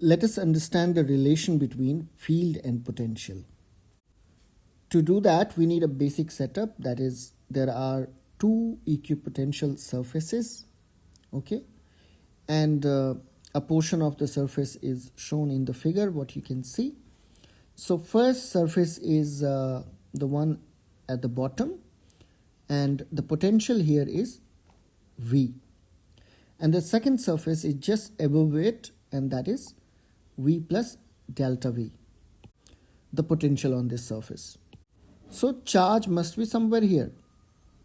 Let us understand the relation between field and potential. To do that, we need a basic setup. That is, there are two equipotential surfaces, okay, and a portion of the surface is shown in the figure, what you can see. So first surface is the one at the bottom, and the potential here is V. And the second surface is just above it, and that is V plus delta V, the potential on this surface. So charge must be somewhere here.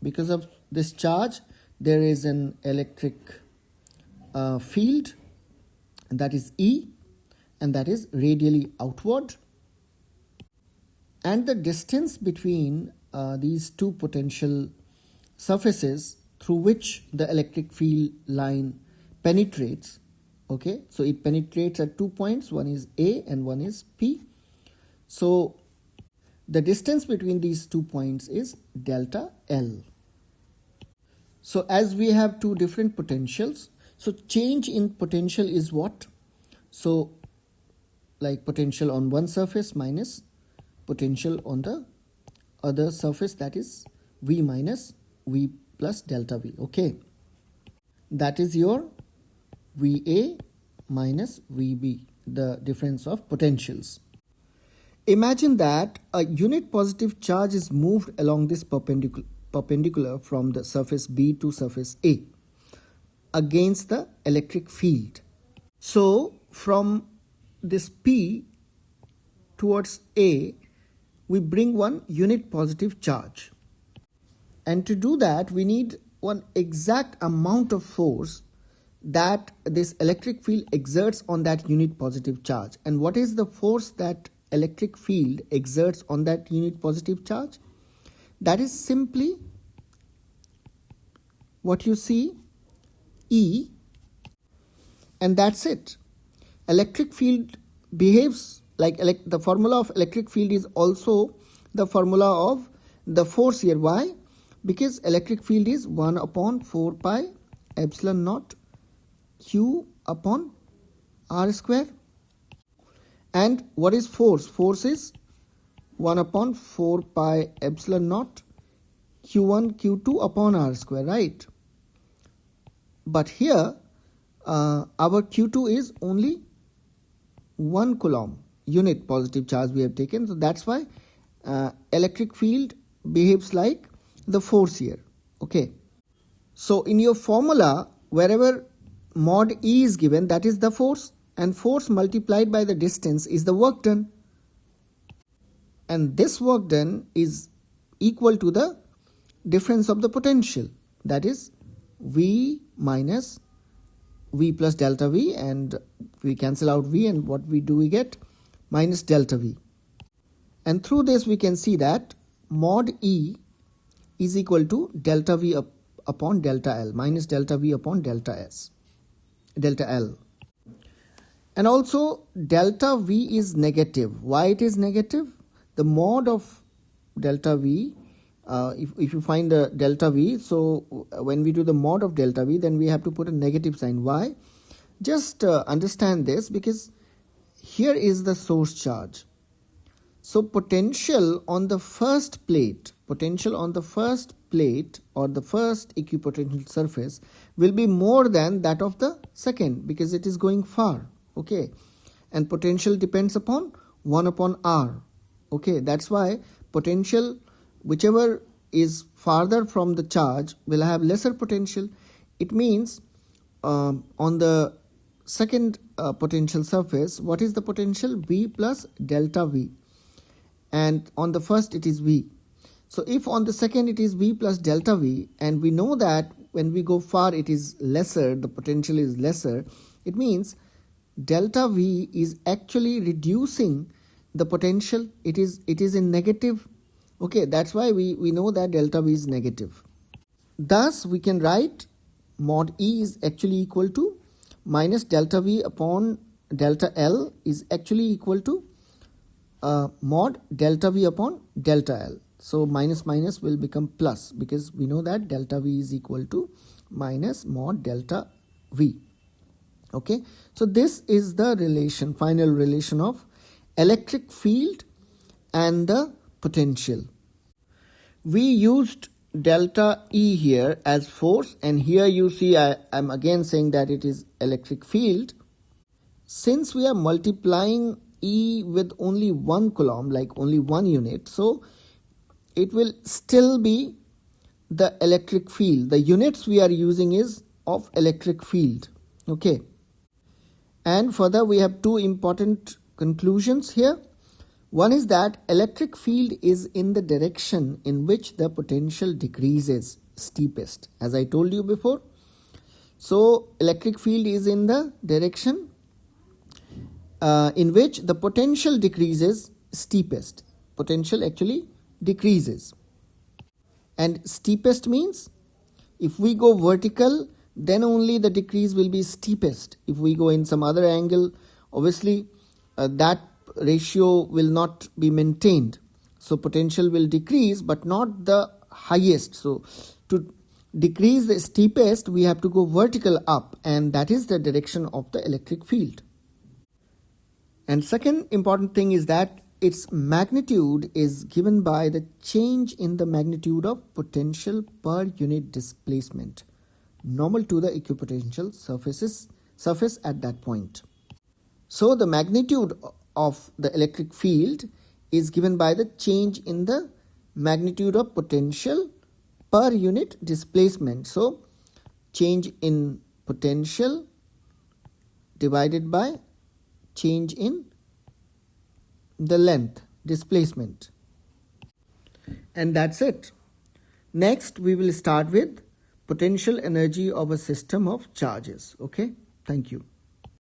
Because of this charge, there is an electric field, and that is E, and that is radially outward. And the distance between these two potential surfaces through which the electric field line penetrates, okay, so it penetrates at 2 points, one is A and one is P. So the distance between these 2 points is delta L. So as we have two different potentials, so change in potential is what? So like potential on one surface minus potential on the other surface, that is V minus V plus delta V, okay. That is your VA minus VB, the difference of potentials. Imagine that a unit positive charge is moved along this perpendicular from the surface B to surface A against the electric field. So from this P towards A, we bring one unit positive charge. And to do that, we need one exact amount of force that this electric field exerts on that unit positive charge. And what is the force that electric field exerts on that unit positive charge? That is simply what you see, E, and that's it. Electric field behaves like the formula of electric field is also the formula of the force here. Why? Because electric field is 1 upon 4 pi epsilon naught Q upon R square. And what is force? Force is 1 upon 4 pi epsilon naught Q1 Q2 upon R square, right? But here our Q2 is only 1 coulomb unit positive charge we have taken. So that's why electric field behaves like the force here, okay. So in your formula, wherever mod E is given, that is the force, and force multiplied by the distance is the work done. And this work done is equal to the difference of the potential, that is V minus V plus delta V, and we cancel out V, and what we do, we get minus delta V. And through this we can see that mod E is equal to delta V upon delta L minus delta V upon delta L. And also delta V is negative. Why it is negative? The mod of delta V, if you find the delta V, so when we do the mod of delta V, then we have to put a negative sign. Why? Just understand this, because here is the source charge. So potential on the first plate or the first equipotential surface will be more than that of the second, because it is going far, okay. And potential depends upon 1 upon R, okay. That's why potential, whichever is farther from the charge, will have lesser potential. It means on the second potential surface, what is the potential? V plus delta V. And on the first it is V. So if on the second it is V plus delta V, and we know that when we go far it is lesser, the potential is lesser, it means delta V is actually reducing the potential. It is in negative, okay. That's why we know that delta V is negative. Thus we can write mod E is actually equal to minus delta V upon delta L is actually equal to mod delta V upon delta L. So minus minus will become plus, because we know that delta V is equal to minus mod delta V. Okay, so this is the relation, final relation of electric field and the potential. We used delta E here as force, and here you see I'm again saying that it is electric field. Since we are multiplying E with only 1 coulomb, like only 1 unit, so it will still be the electric field. The units we are using is of electric field. Okay, and further we have two important conclusions here. One is that electric field is in the direction in which the potential decreases steepest, as I told you before. So electric field is in the direction in which the potential decreases steepest. Potential actually decreases. And steepest means if we go vertical, then only the decrease will be steepest. If we go in some other angle, obviously that ratio will not be maintained. So potential will decrease, but not the highest. So to decrease the steepest, we have to go vertical up, and that is the direction of the electric field. And second important thing is that its magnitude is given by the change in the magnitude of potential per unit displacement normal to the equipotential surface at that point. So the magnitude of the electric field is given by the change in the magnitude of potential per unit displacement. So change in potential divided by change in the length, displacement. And that's it. Next, we will start with potential energy of a system of charges. Okay, thank you.